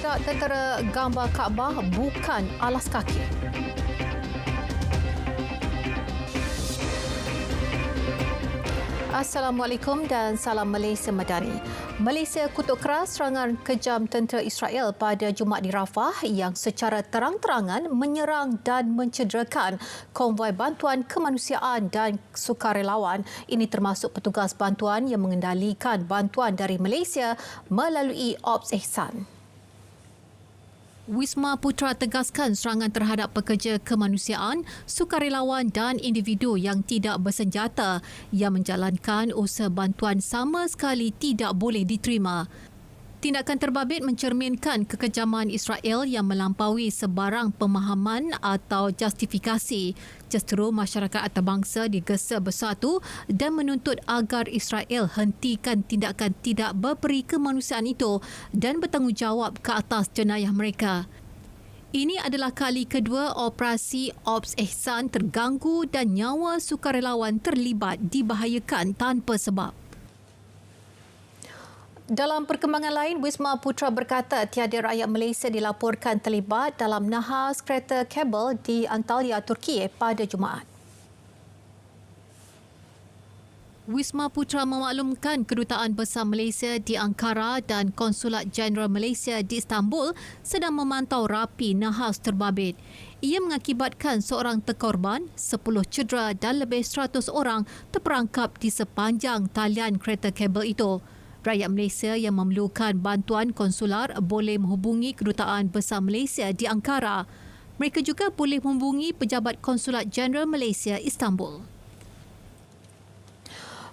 Produk tertera gambar Kaabah bukan alas kaki. Assalamualaikum dan salam Malaysia Madani. Malaysia kutuk keras serangan kejam tentera Israel pada Jumaat di Rafah yang secara terang-terangan menyerang dan mencederakan konvoi bantuan kemanusiaan dan sukarelawan. Ini termasuk petugas bantuan yang mengendalikan bantuan dari Malaysia melalui Ops Ihsan. Wisma Putra tegaskan serangan terhadap pekerja kemanusiaan, sukarelawan dan individu yang tidak bersenjata yang menjalankan usaha bantuan sama sekali tidak boleh diterima. Tindakan terbabit mencerminkan kekejaman Israel yang melampaui sebarang pemahaman atau justifikasi. Justeru masyarakat antarabangsa digesa bersatu dan menuntut agar Israel hentikan tindakan tidak berperi kemanusiaan itu dan bertanggungjawab ke atas jenayah mereka. Ini adalah kali kedua operasi Ops Ihsan terganggu dan nyawa sukarelawan terlibat dibahayakan tanpa sebab. Dalam perkembangan lain, Wisma Putra berkata tiada rakyat Malaysia dilaporkan terlibat dalam nahas kereta kabel di Antalya, Turki pada Jumaat. Wisma Putra memaklumkan Kedutaan Besar Malaysia di Ankara dan Konsulat Jeneral Malaysia di Istanbul sedang memantau rapi nahas terbabit. Ia mengakibatkan seorang terkorban, 10 cedera dan lebih 100 orang terperangkap di sepanjang talian kereta kabel itu. Rakyat Malaysia yang memerlukan bantuan konsular boleh menghubungi Kedutaan Besar Malaysia di Ankara. Mereka juga boleh menghubungi Pejabat Konsulat Jeneral Malaysia Istanbul.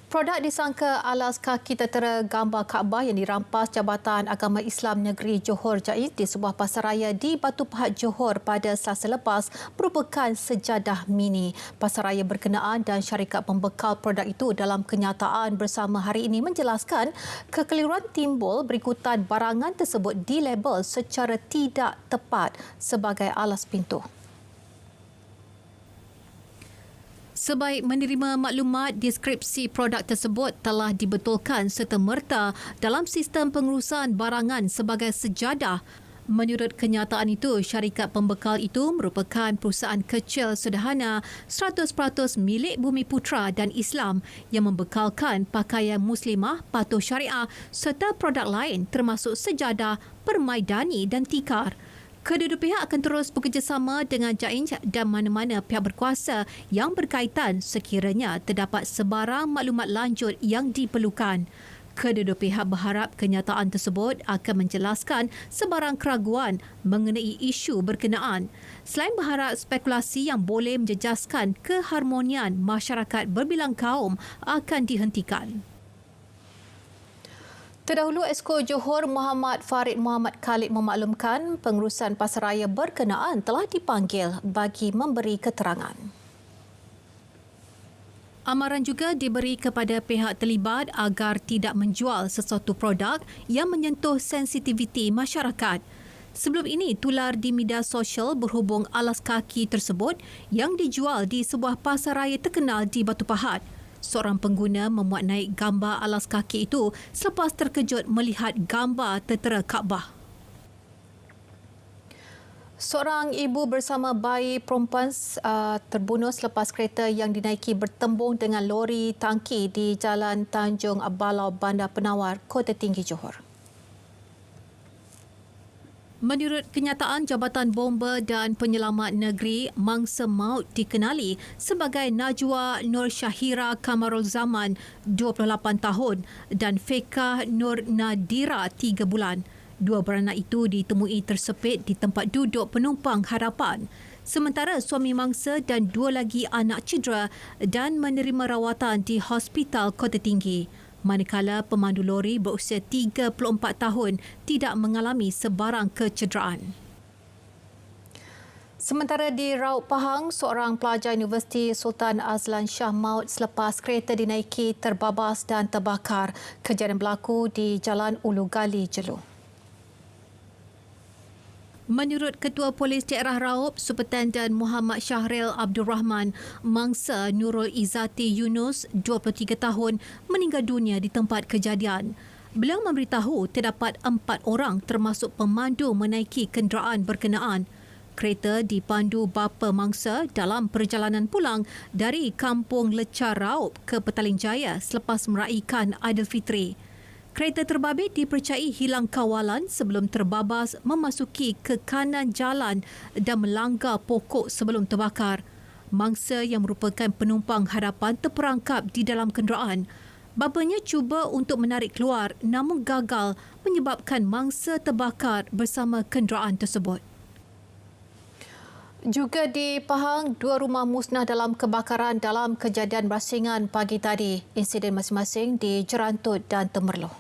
Produk disangka alas kaki tertera gambar Kaabah yang dirampas Jabatan Agama Islam Negeri Johor Jais di sebuah pasaraya di Batu Pahat Johor pada Selasa lepas merupakan sejadah mini. Pasaraya berkenaan dan syarikat pembekal produk itu dalam kenyataan bersama hari ini menjelaskan kekeliruan timbul berikutan barangan tersebut dilabel secara tidak tepat sebagai alas pintu. Sebaik menerima maklumat, deskripsi produk tersebut telah dibetulkan serta-merta dalam sistem pengurusan barangan sebagai sejadah. Menurut kenyataan itu, syarikat pembekal itu merupakan perusahaan kecil sederhana 100% milik Bumi Putra dan Islam yang membekalkan pakaian muslimah patuh syariah serta produk lain termasuk sejadah, permaidani dan tikar. Kedua-dua pihak akan terus bekerjasama dengan JAINJ dan mana-mana pihak berkuasa yang berkaitan sekiranya terdapat sebarang maklumat lanjut yang diperlukan. Kedua-dua pihak berharap kenyataan tersebut akan menjelaskan sebarang keraguan mengenai isu berkenaan. Selain berharap spekulasi yang boleh menjejaskan keharmonian masyarakat berbilang kaum akan dihentikan. Terdahulu, Esko Johor Muhammad Farid Muhammad Khalid memaklumkan pengurusan pasaraya berkenaan telah dipanggil bagi memberi keterangan. Amaran juga diberi kepada pihak terlibat agar tidak menjual sesuatu produk yang menyentuh sensitiviti masyarakat. Sebelum ini, tular di media sosial berhubung alas kaki tersebut yang dijual di sebuah pasaraya terkenal di Batu Pahat. Seorang pengguna memuat naik gambar alas kaki itu selepas terkejut melihat gambar tertera Kaabah. Seorang ibu bersama bayi perempuan terbunuh selepas kereta yang dinaiki bertembung dengan lori tangki di Jalan Tanjung Balau, Bandar Penawar, Kota Tinggi Johor. Menurut kenyataan Jabatan Bomba dan Penyelamat Negeri, mangsa maut dikenali sebagai Najwa Nur Syahira Kamarul Zaman, 28 tahun dan Fekah Nur Nadira, 3 bulan. Dua beranak itu ditemui tersepit di tempat duduk penumpang hadapan. Sementara suami mangsa dan 2 lagi anak cedera dan menerima rawatan di Hospital Kota Tinggi. Manakala pemandu lori berusia 34 tahun tidak mengalami sebarang kecederaan. Sementara di Raub Pahang, seorang pelajar Universiti Sultan Azlan Shah maut selepas kereta dinaiki terbabas dan terbakar. Kejadian berlaku di Jalan Ulu Gali, Jelu. Menurut Ketua Polis Daerah Raub, Superintenden Muhammad Syahril Abdul Rahman, mangsa Nurul Izzati Yunus, 23 tahun, meninggal dunia di tempat kejadian. Beliau memberitahu terdapat 4 orang termasuk pemandu menaiki kenderaan berkenaan. Kereta dipandu bapa mangsa dalam perjalanan pulang dari Kampung Lecar Raup ke Petaling Jaya selepas meraihkan Aidilfitri. Kereta terbabit dipercayai hilang kawalan sebelum terbabas memasuki ke kanan jalan dan melanggar pokok sebelum terbakar. Mangsa yang merupakan penumpang hadapan terperangkap di dalam kenderaan. Bapanya cuba untuk menarik keluar namun gagal menyebabkan mangsa terbakar bersama kenderaan tersebut. Juga di Pahang, 2 rumah musnah dalam kebakaran dalam kejadian berasingan pagi tadi. Insiden masing-masing di Jerantut dan Temerloh.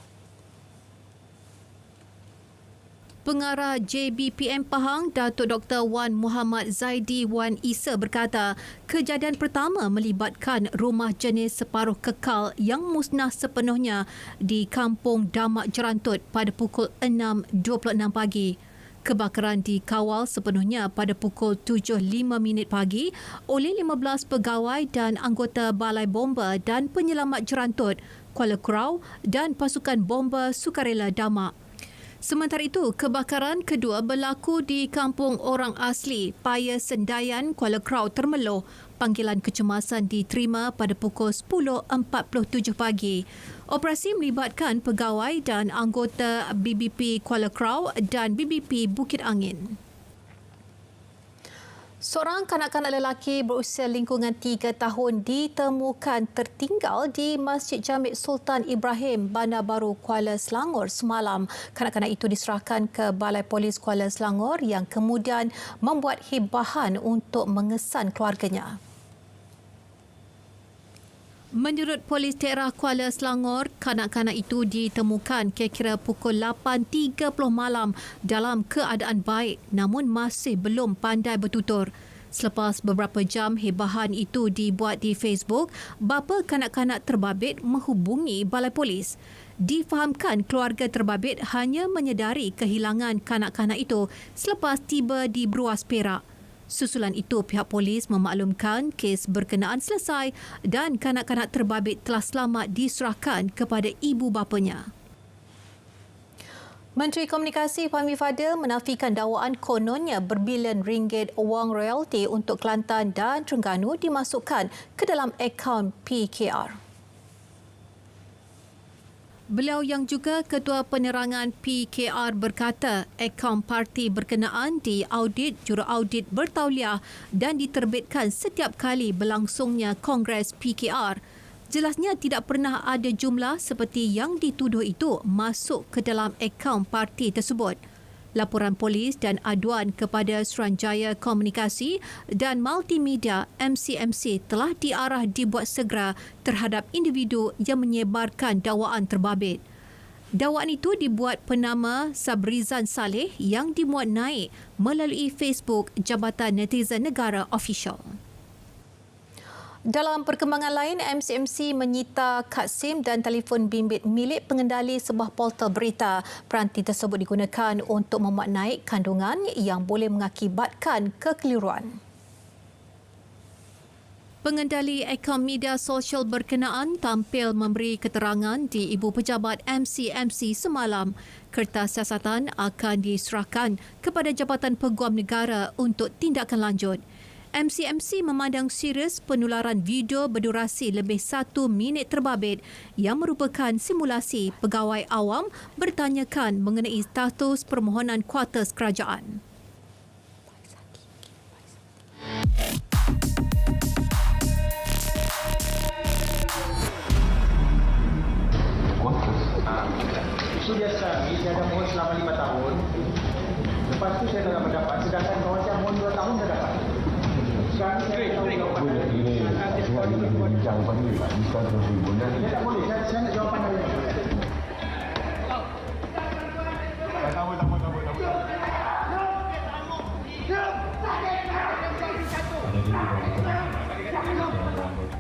Pengarah JBPM Pahang, Datuk Dr. Wan Muhammad Zaidi Wan Isa berkata, kejadian pertama melibatkan rumah jenis separuh kekal yang musnah sepenuhnya di Kampung Damak Jerantut pada pukul 6.26 pagi. Kebakaran dikawal sepenuhnya pada pukul 7.05 pagi oleh 15 pegawai dan anggota Balai Bomba dan Penyelamat Jerantut, Kuala Kurau dan pasukan bomba sukarela Damak. Sementara itu, kebakaran kedua berlaku di kampung orang asli Paya Sendayan, Kuala Kurau, Temerloh. Panggilan kecemasan diterima pada pukul 10.47 pagi. Operasi melibatkan pegawai dan anggota BBP Kuala Kurau dan BBP Bukit Angin. Seorang kanak-kanak lelaki berusia lingkungan 3 tahun ditemukan tertinggal di Masjid Jamik Sultan Ibrahim, Bandar Baru, Kuala Selangor semalam. Kanak-kanak itu diserahkan ke Balai Polis Kuala Selangor yang kemudian membuat hibahan untuk mengesan keluarganya. Menurut Polis Daerah Kuala Selangor, kanak-kanak itu ditemukan kira-kira pukul 8.30 malam dalam keadaan baik namun masih belum pandai bertutur. Selepas beberapa jam hibahan itu dibuat di Facebook, bapa kanak-kanak terbabit menghubungi Balai Polis. Difahamkan keluarga terbabit hanya menyedari kehilangan kanak-kanak itu selepas tiba di Bruas Perak. Susulan itu, pihak polis memaklumkan kes berkenaan selesai dan kanak-kanak terbabit telah selamat diserahkan kepada ibu bapanya. Menteri Komunikasi Fahmi Fadil menafikan dakwaan kononnya berbilion ringgit wang royalti untuk Kelantan dan Terengganu dimasukkan ke dalam akaun PKR. Beliau yang juga Ketua Penerangan PKR berkata akaun parti berkenaan diaudit juruaudit bertauliah dan diterbitkan setiap kali berlangsungnya Kongres PKR. Jelasnya tidak pernah ada jumlah seperti yang dituduh itu masuk ke dalam akaun parti tersebut. Laporan polis dan aduan kepada Suruhanjaya Komunikasi dan Multimedia MCMC telah diarah dibuat segera terhadap individu yang menyebarkan dakwaan terbabit. Dakwaan itu dibuat penama Sabrizan Saleh yang dimuat naik melalui Facebook Jabatan Netizen Negara Official. Dalam perkembangan lain, MCMC menyita kad SIM dan telefon bimbit milik pengendali sebuah portal berita. Peranti tersebut digunakan untuk memuat naik kandungan yang boleh mengakibatkan kekeliruan. Pengendali akaun media sosial berkenaan tampil memberi keterangan di Ibu Pejabat MCMC semalam. Kertas siasatan akan diserahkan kepada Jabatan Peguam Negara untuk tindakan lanjut. MCMC memandang serius penularan video berdurasi lebih 1 minit terbabit yang merupakan simulasi pegawai awam bertanyakan mengenai status permohonan kuartus kerajaan. Itu biasa, saya ada mohon selama 5 tahun. Lepas tu saya tak mendapat, sedangkan kawan saya mohon 2 tahun dah dapat. Sekarang saya tahu jawapan dari bincang pagi Pak, bukan terhubung. Saya tak boleh, saya nak jawapan dari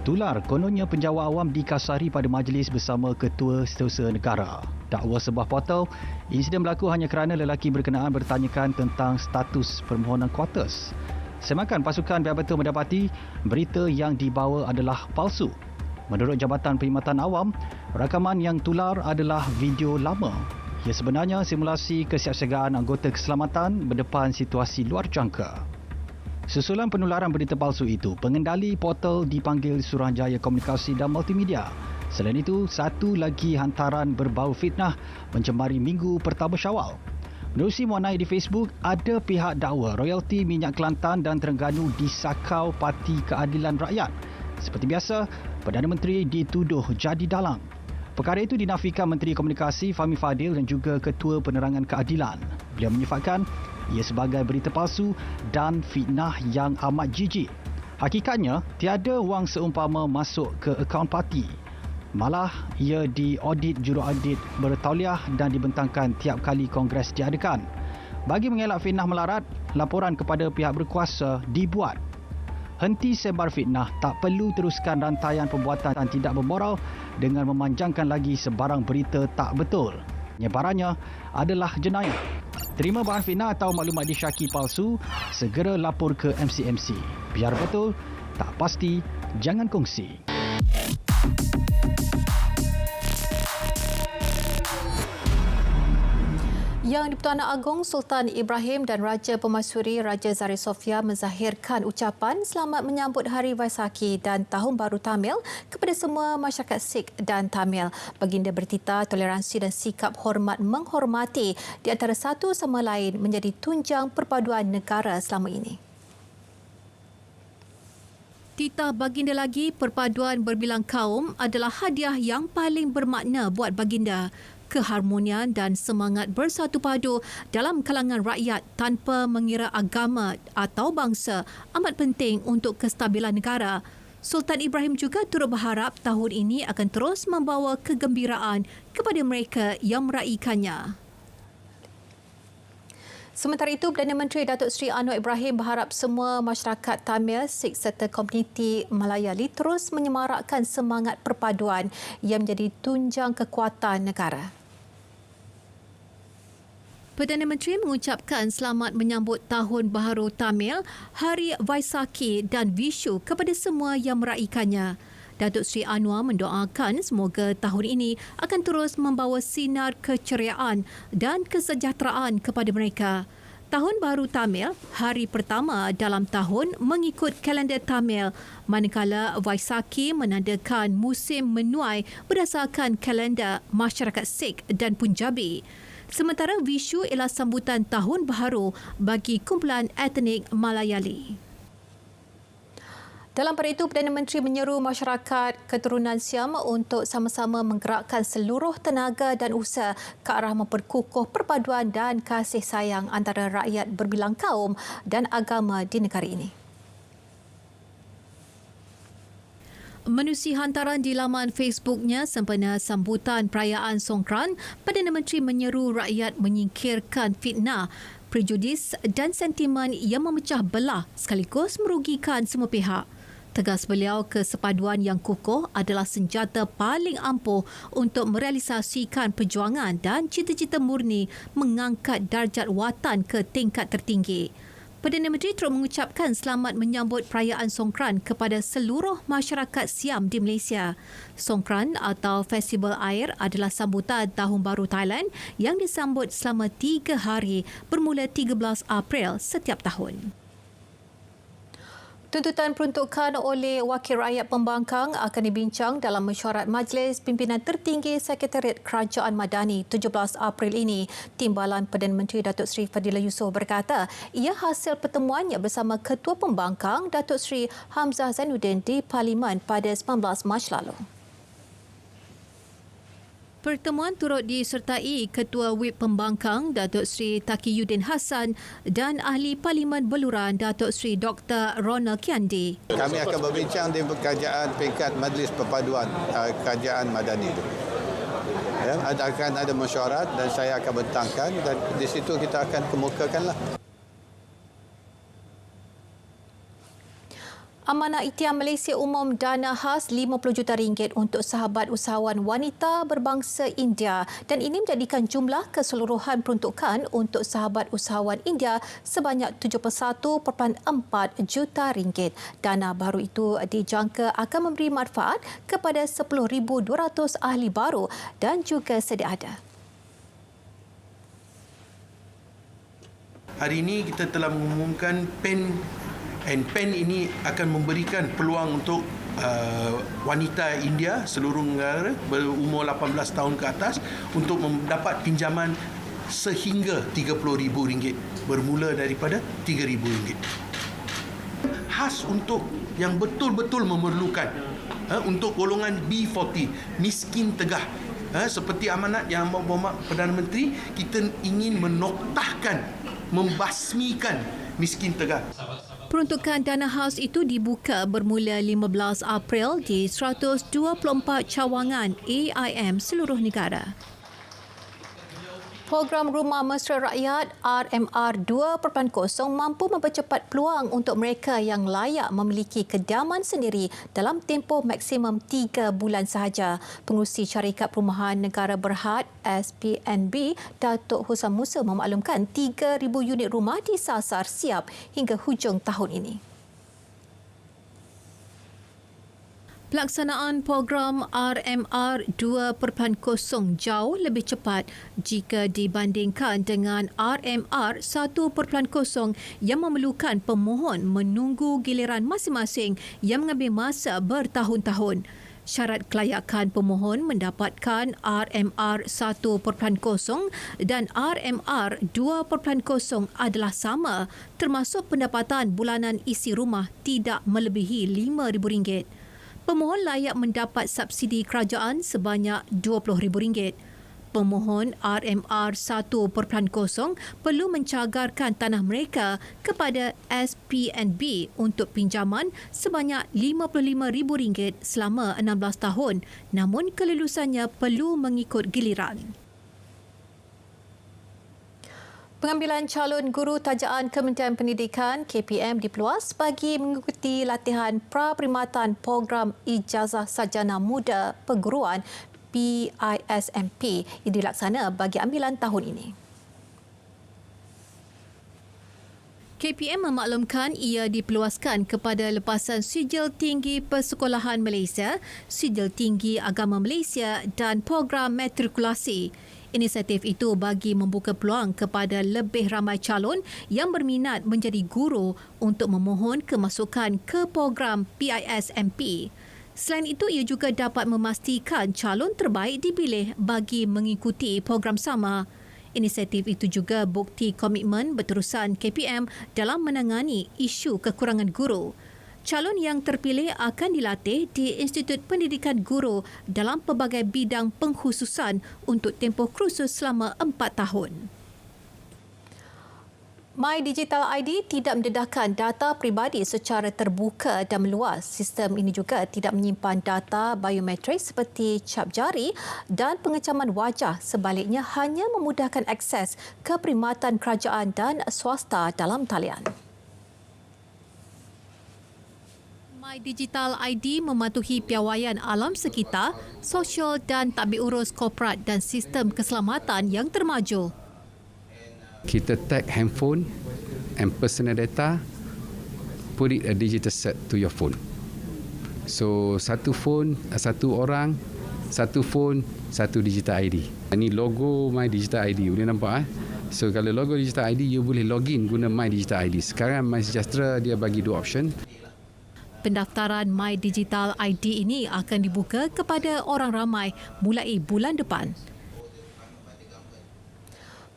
Tular kononnya penjawat awam dikasari pada majlis bersama Ketua Setiausaha Negara. Dakwa sebuah portal, insiden berlaku hanya kerana lelaki berkenaan bertanyakan tentang status permohonan kuartus. Semakan pasukan pihak betul mendapati berita yang dibawa adalah palsu. Menurut Jabatan Perkhidmatan Awam, rakaman yang tular adalah video lama. Ia sebenarnya simulasi kesiapsiagaan anggota keselamatan berdepan situasi luar jangka. Susulan penularan berita palsu itu, pengendali portal dipanggil Suruhanjaya Komunikasi dan Multimedia. Selain itu, satu lagi hantaran berbau fitnah mencemari minggu pertama Syawal. Menerusi muarnai di Facebook, ada pihak dakwa royalti minyak Kelantan dan Terengganu disakau Parti Keadilan Rakyat. Seperti biasa, Perdana Menteri dituduh jadi dalang. Perkara itu dinafikan Menteri Komunikasi Fahmi Fadil dan juga Ketua Penerangan Keadilan. Beliau menyifatkan ia sebagai berita palsu dan fitnah yang amat jijik. Hakikatnya, tiada wang seumpama masuk ke akaun parti. Malah, ia diaudit juruaudit bertauliah dan dibentangkan tiap kali kongres diadakan. Bagi mengelak fitnah melarat, laporan kepada pihak berkuasa dibuat. Henti sebar fitnah, tak perlu teruskan rantaian perbuatan tidak bermoral dengan memanjangkan lagi sebarang berita tak betul. Penyebarannya adalah jenayah. Terima bahan fitnah atau maklumat disyaki palsu, segera lapor ke MCMC. Biar betul, tak pasti, jangan kongsi. Yang di-Pertuan Agong Sultan Ibrahim dan Raja Pemaisuri Raja Zari Sofia menzahirkan ucapan selamat menyambut Hari Vaisakhi dan Tahun Baru Tamil kepada semua masyarakat Sikh dan Tamil. Baginda bertitah toleransi dan sikap hormat menghormati di antara satu sama lain menjadi tunjang perpaduan negara selama ini. Titah baginda lagi, perpaduan berbilang kaum adalah hadiah yang paling bermakna buat baginda. Keharmonian dan semangat bersatu padu dalam kalangan rakyat tanpa mengira agama atau bangsa amat penting untuk kestabilan negara. Sultan Ibrahim juga turut berharap tahun ini akan terus membawa kegembiraan kepada mereka yang meraihkannya. Sementara itu, Perdana Menteri Datuk Seri Anwar Ibrahim berharap semua masyarakat Tamil, Sikh serta komuniti Malayali terus menyemarakkan semangat perpaduan yang menjadi tunjang kekuatan negara. Perdana Menteri mengucapkan selamat menyambut Tahun Baharu Tamil, Hari Vaisakhi dan Vishu kepada semua yang meraihkannya. Datuk Seri Anwar mendoakan semoga tahun ini akan terus membawa sinar keceriaan dan kesejahteraan kepada mereka. Tahun Baru Tamil, hari pertama dalam tahun mengikut kalender Tamil, manakala Vaisakhi menandakan musim menuai berdasarkan kalender masyarakat Sikh dan Punjabi. Sementara Vishu ialah sambutan Tahun Baharu bagi kumpulan etnik Malayali. Dalam pada itu, Perdana Menteri menyeru masyarakat keturunan Siam untuk sama-sama menggerakkan seluruh tenaga dan usaha ke arah memperkukuh perpaduan dan kasih sayang antara rakyat berbilang kaum dan agama di negara ini. Menerusi hantaran di laman Facebooknya sempena sambutan perayaan Songkran, Perdana Menteri menyeru rakyat menyingkirkan fitnah, prejudis dan sentimen yang memecah belah sekaligus merugikan semua pihak. Tegas beliau, kesepaduan yang kukuh adalah senjata paling ampuh untuk merealisasikan perjuangan dan cita-cita murni mengangkat darjat watan ke tingkat tertinggi. Perdana Menteri turut mengucapkan selamat menyambut perayaan Songkran kepada seluruh masyarakat Siam di Malaysia. Songkran atau Festival Air adalah sambutan Tahun Baru Thailand yang disambut selama 3 hari bermula 13 April setiap tahun. Tuntutan peruntukan oleh Wakil Rakyat Pembangkang akan dibincang dalam mesyuarat Majlis Pimpinan Tertinggi Sekretariat Kerajaan Madani 17 April ini. Timbalan Perdana Menteri Datuk Seri Fadilah Yusof berkata ia hasil pertemuannya bersama Ketua Pembangkang Datuk Seri Hamzah Zainuddin di Parlimen pada 19 Mac lalu. Pertemuan turut disertai Ketua Whip Pembangkang Datuk Seri Taqiyuddin Hassan dan Ahli Parlimen Beluran Datuk Seri Dr. Ronald Kiandi. Kami akan berbincang di kerajaan peringkat Majlis Perpaduan Kerajaan Madani itu. Ya, akan ada mesyuarat dan saya akan bentangkan dan di situ kita akan kemukakanlah. Amanah Ikhtiar Malaysia umum dana khas RM50 juta untuk sahabat usahawan wanita berbangsa India dan ini menjadikan jumlah keseluruhan peruntukan untuk sahabat usahawan India sebanyak RM71.4 juta. Dana baru itu dijangka akan memberi manfaat kepada 10,200 ahli baru dan juga sedia ada. Hari ini kita telah mengumumkan PEN ini akan memberikan peluang untuk wanita India seluruh negara berumur 18 tahun ke atas untuk mendapat pinjaman sehingga RM30,000 bermula daripada RM3,000. Khas untuk yang betul-betul memerlukan, untuk golongan B40 miskin tegah. Seperti amanat yang Berhormat Perdana Menteri, kita ingin menoktahkan, membasmikan miskin tegah. Peruntukan dana khas itu dibuka bermula 15 April di 124 cawangan AIM seluruh negara. Program Rumah Mesra Rakyat RMR 2.0 mampu mempercepat peluang untuk mereka yang layak memiliki kediaman sendiri dalam tempoh maksimum 3 bulan sahaja. Pengerusi Syarikat Perumahan Negara Berhad SPNB, Datuk Hussan Musa memaklumkan 3,000 unit rumah disasar siap hingga hujung tahun ini. Pelaksanaan program RMR 2.0 jauh lebih cepat jika dibandingkan dengan RMR 1.0 yang memerlukan pemohon menunggu giliran masing-masing yang mengambil masa bertahun-tahun. Syarat kelayakan pemohon mendapatkan RMR 1.0 dan RMR 2.0 adalah sama, termasuk pendapatan bulanan isi rumah tidak melebihi RM5,000. Pemohon layak mendapat subsidi kerajaan sebanyak RM20,000. Pemohon RMR 1.0 perlu mencagarkan tanah mereka kepada SPNB untuk pinjaman sebanyak RM55,000 selama 16 tahun, namun kelulusannya perlu mengikut giliran. Pengambilan calon guru tajaan Kementerian Pendidikan KPM dipeluas bagi mengikuti latihan pra-perkhidmatan program Ijazah Sarjana Muda Perguruan PISMP yang dilaksana bagi ambilan tahun ini. KPM memaklumkan ia dipeluaskan kepada lepasan Sijil Tinggi Persekolahan Malaysia, Sijil Tinggi Agama Malaysia dan program matrikulasi. Inisiatif itu bagi membuka peluang kepada lebih ramai calon yang berminat menjadi guru untuk memohon kemasukan ke program PISMP. Selain itu, ia juga dapat memastikan calon terbaik dipilih bagi mengikuti program sama. Inisiatif itu juga bukti komitmen berterusan KPM dalam menangani isu kekurangan guru. Calon yang terpilih akan dilatih di Institut Pendidikan Guru dalam pelbagai bidang pengkhususan untuk tempoh kursus selama 4 tahun. My Digital ID tidak mendedahkan data peribadi secara terbuka dan meluas. Sistem ini juga tidak menyimpan data biometrik seperti cap jari dan pengecaman wajah. Sebaliknya, hanya memudahkan akses ke perkhidmatan kerajaan dan swasta dalam talian. My Digital ID mematuhi piawaian alam sekitar, sosial dan tadbir urus korporat dan sistem keselamatan yang termaju. Kita tag handphone and personal data, put it a digital set to your phone. So satu phone, satu orang, satu phone, satu digital ID. Ini logo My Digital ID, boleh nampak So kalau logo Digital ID, you boleh login guna My Digital ID. Sekarang My Sejahtera dia bagi 2 option. Pendaftaran My Digital ID ini akan dibuka kepada orang ramai mulai bulan depan.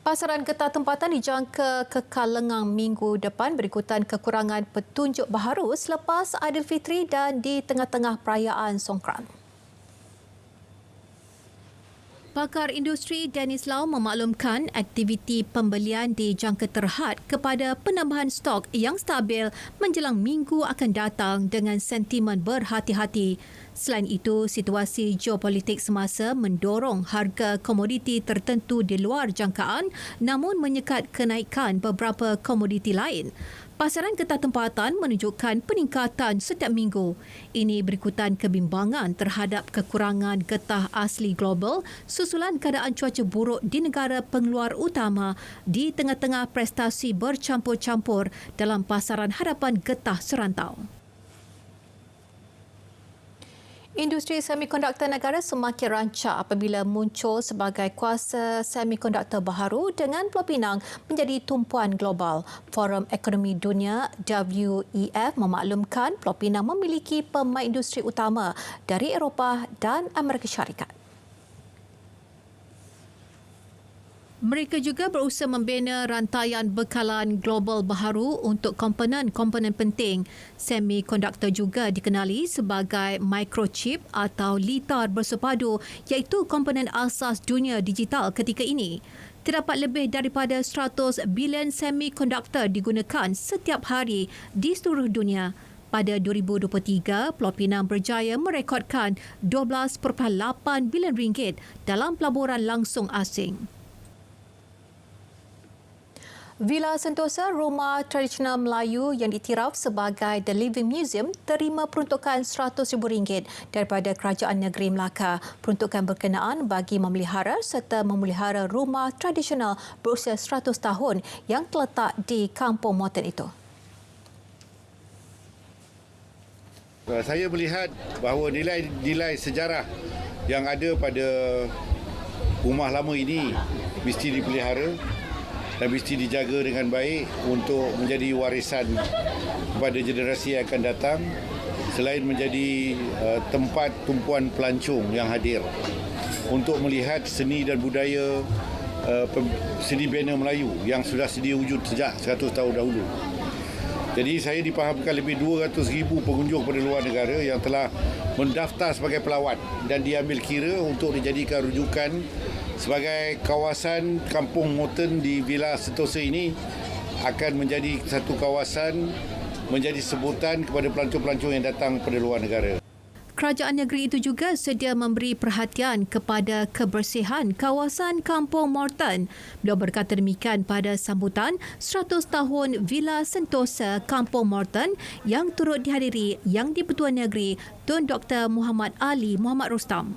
Pasaran getah tempatan dijangka kekal lengang minggu depan berikutan kekurangan petunjuk baharu selepas Aidilfitri dan di tengah-tengah perayaan Songkran. Pakar industri Dennis Lau memaklumkan aktiviti pembelian dijangka terhad kepada penambahan stok yang stabil menjelang minggu akan datang dengan sentimen berhati-hati. Selain itu, situasi geopolitik semasa mendorong harga komoditi tertentu di luar jangkaan namun menyekat kenaikan beberapa komoditi lain. Pasaran getah tempatan menunjukkan peningkatan setiap minggu. Ini berikutan kebimbangan terhadap kekurangan getah asli global susulan keadaan cuaca buruk di negara pengeluar utama di tengah-tengah prestasi bercampur-campur dalam pasaran hadapan getah serantau. Industri semikonduktor negara semakin rancak apabila muncul sebagai kuasa semikonduktor baharu dengan Pulau Pinang menjadi tumpuan global. Forum Ekonomi Dunia WEF memaklumkan Pulau Pinang memiliki pemain industri utama dari Eropah dan Amerika Syarikat. Mereka juga berusaha membina rantaian bekalan global baharu untuk komponen-komponen penting. Semikonduktor juga dikenali sebagai microchip atau litar bersepadu iaitu komponen asas dunia digital ketika ini. Terdapat lebih daripada 100 bilion semikonduktor digunakan setiap hari di seluruh dunia. Pada 2023, Pulau Pinang berjaya merekodkan 12.8 bilion ringgit dalam pelaburan langsung asing. Villa Sentosa, rumah tradisional Melayu yang diiktiraf sebagai The Living Museum, terima peruntukan RM100,000 daripada Kerajaan Negeri Melaka. Peruntukan berkenaan bagi memelihara serta memelihara rumah tradisional berusia 100 tahun yang terletak di Kampung Moten itu. Saya melihat bahawa nilai-nilai sejarah yang ada pada rumah lama ini mesti dipelihara dan mesti dijaga dengan baik untuk menjadi warisan kepada generasi yang akan datang, selain menjadi tempat tumpuan pelancong yang hadir untuk melihat seni dan budaya seni bina Melayu yang sudah sedia wujud sejak 100 tahun dahulu. Jadi saya dipahamkan lebih 200,000 pengunjung pada luar negara yang telah mendaftar sebagai pelawat dan diambil kira untuk dijadikan rujukan sebagai kawasan Kampung Moten di Villa Sentosa ini akan menjadi satu kawasan, menjadi sebutan kepada pelancong-pelancong yang datang pada luar negara. Kerajaan negeri itu juga sedia memberi perhatian kepada kebersihan kawasan Kampung Moten. Beliau berkata demikian pada sambutan 100 tahun Villa Sentosa Kampung Moten yang turut dihadiri Yang di-Pertuan Negeri Tun Dr. Muhammad Ali Muhammad Rustam.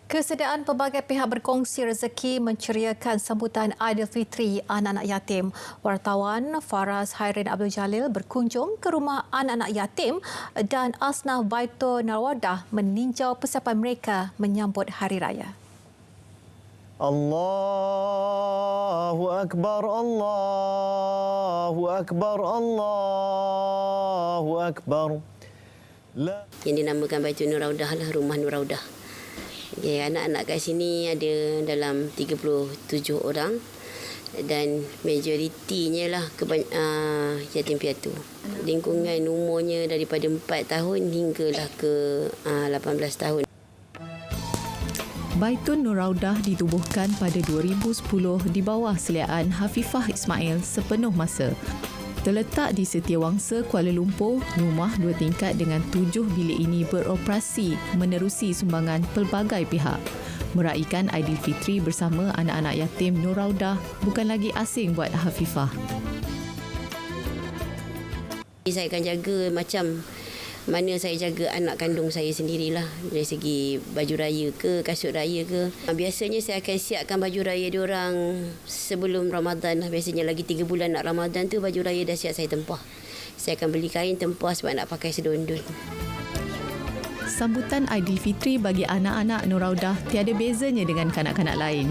Kesediaan pelbagai pihak berkongsi rezeki menceriakan sambutan Aidilfitri anak-anak yatim. Wartawan Faraz Hairin Abdul Jalil berkunjung ke rumah anak-anak yatim dan Asnaf Baitul Narwadah meninjau persiapan mereka menyambut Hari Raya. Allahu Akbar, Allahu Akbar, Allahu Akbar. Yang dinamakan Baitul Narwadah lah, Rumah Narwadah. Okay, anak-anak kat sini ada dalam 37 orang dan majoritinya lah yatim piatu. Lingkungan umurnya daripada 4 tahun hinggalah ke 18 tahun. Baitul Narwadah ditubuhkan pada 2010 di bawah seliaan Hafifah Ismail sepenuh masa. Terletak di Setiawangsa, Kuala Lumpur, rumah 2 tingkat dengan 7 bilik ini beroperasi menerusi sumbangan pelbagai pihak. Meraihkan Aidilfitri bersama anak-anak yatim Narwadah bukan lagi asing buat Hafifah. Saya akan jaga macam mana saya jaga anak kandung saya sendirilah, dari segi baju raya ke, kasut raya ke. Biasanya saya akan siapkan baju raya diorang sebelum Ramadan. Biasanya lagi 3 bulan nak Ramadan tu baju raya dah siap saya tempah. Saya akan beli kain tempah sebab nak pakai sedondon. Sambutan Aidilfitri bagi anak-anak Narwadah tiada bezanya dengan kanak-kanak lain.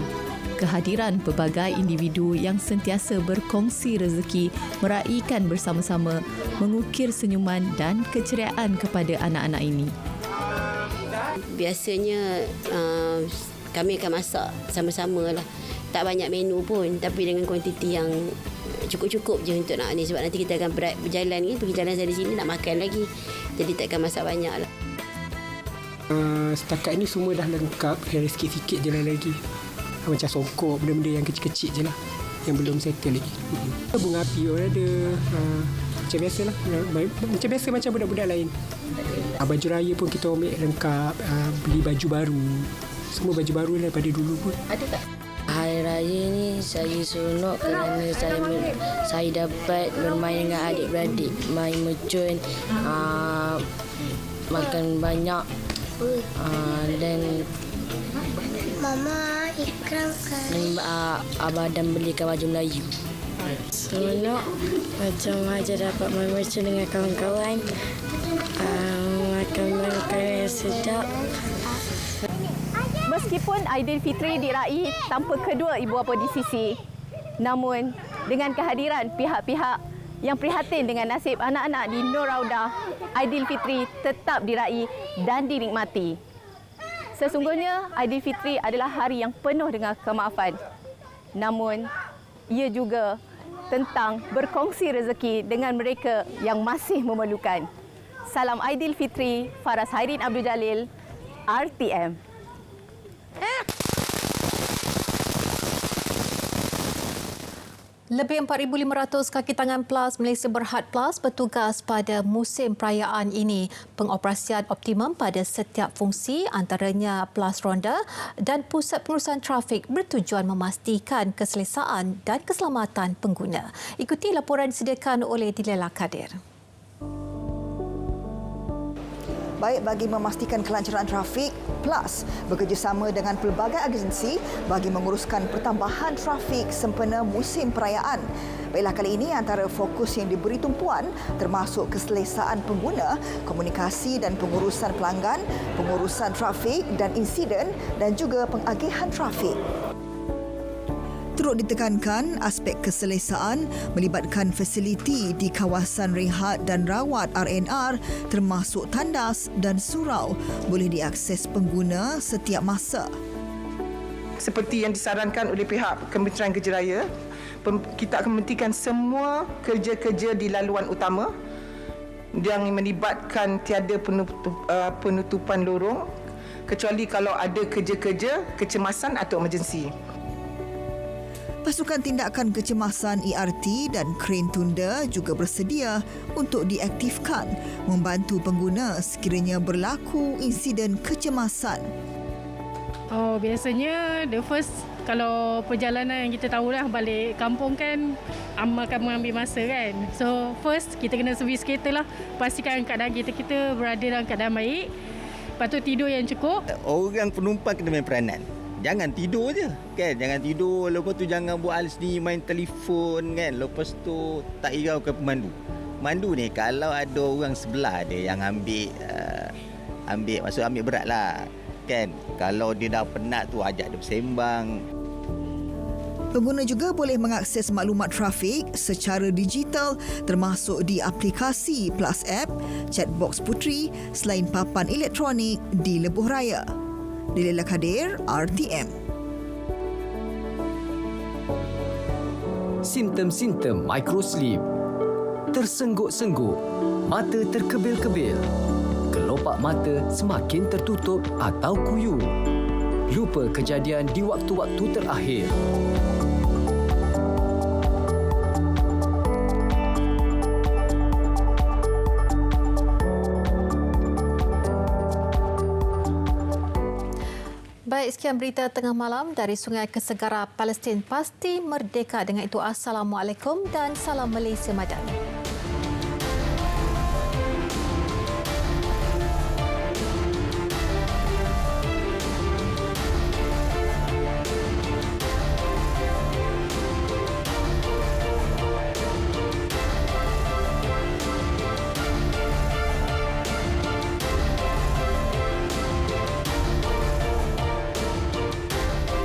Kehadiran pelbagai individu yang sentiasa berkongsi rezeki meraihkan bersama-sama, mengukir senyuman dan keceriaan kepada anak-anak ini. Biasanya kami akan masak sama-sama lah. Tak banyak menu pun, tapi dengan kuantiti yang cukup-cukup je untuk nak ni. Sebab nanti kita akan berjalan ni, pergi jalan dari sini nak makan lagi. Jadi tak akan masak banyak lah. Setakat ni semua dah lengkap, dari sikit-sikit je lah lagi. Macam songkok, benda-benda yang kecil-kecil je lah yang belum settle lagi. Bunga api pun ada, macam biasa lah, macam biasa macam budak-budak lain. Baju raya pun kita ambil lengkap, beli baju baru, semua baju baru daripada dulu pun. Ada tak? Hari raya ni saya seronok kerana saya dapat bermain dengan adik-beradik, main mercun, makan banyak dan Mama ikramkan. Abah dan belikan baju Melayu. Seronok macam aja dapat main mercun dengan kawan-kawan, makan makanan yang sedap. Meskipun Aidilfitri diraih tanpa kedua ibu bapa di sisi, namun dengan kehadiran pihak-pihak yang prihatin dengan nasib anak-anak di Nur Raudah, Aidilfitri tetap diraih dan dinikmati. Sesungguhnya Aidilfitri adalah hari yang penuh dengan kemaafan. Namun, ia juga tentang berkongsi rezeki dengan mereka yang masih memerlukan. Salam Aidilfitri, Faraz Hairin Abdul Jalil, RTM. Lebih 4,500 kaki tangan PLAS Malaysia Berhad PLAS bertugas pada musim perayaan ini. Pengoperasian optimum pada setiap fungsi antaranya PLAS Ronda dan pusat pengurusan trafik bertujuan memastikan keselesaan dan keselamatan pengguna. Ikuti laporan disediakan oleh Dilela Kadir. Baik bagi memastikan kelancaran trafik, PLAS bekerjasama dengan pelbagai agensi bagi menguruskan pertambahan trafik sempena musim perayaan. Baiklah, kali ini antara fokus yang diberi tumpuan termasuk keselesaan pengguna, komunikasi dan pengurusan pelanggan, pengurusan trafik dan insiden dan juga pengagihan trafik. Turut ditekankan aspek keselesaan melibatkan fasiliti di kawasan rehat dan rawat RNR termasuk tandas dan surau boleh diakses pengguna setiap masa. Seperti yang disarankan oleh pihak Kementerian Kerja Raya, kita akan menghentikan semua kerja-kerja di laluan utama yang melibatkan tiada penutupan lorong kecuali kalau ada kerja-kerja kecemasan atau emergensi. Pasukan tindakan kecemasan ERT dan kren tunda juga bersedia untuk diaktifkan membantu pengguna sekiranya berlaku insiden kecemasan. Biasanya the first kalau perjalanan yang kita tahulah balik kampung kan akan mengambil masa kan. So first kita kena servis kereta lah. Pastikan keadaan kita berada dalam keadaan baik. Lepas tu tidur yang cukup. Orang penumpang kena main peranan. Jangan tidur je kan. Jangan tidur. Lepas tu jangan buat hal sendiri, main telefon kan. Lepas tu tak hiraukan pemandu. Pemandu ni kalau ada orang sebelah dia yang ambil berat lah kan. Kalau dia dah penat tu ajak dia bersembang. Pengguna juga boleh mengakses maklumat trafik secara digital termasuk di aplikasi PLAS App, chatbox Puteri selain papan elektronik di Lebuh Raya. Dilela Kadir, RTM. Simptom-simptom microsleep. Tersengguk-sengguk, mata terkebil-kebil, kelopak mata semakin tertutup atau kuyu. Lupa kejadian di waktu-waktu terakhir. Baik, sekian berita tengah malam dari Sungai Kesegara Palestin. Pasti merdeka. Dengan itu, Assalamualaikum dan salam Malaysia Madani.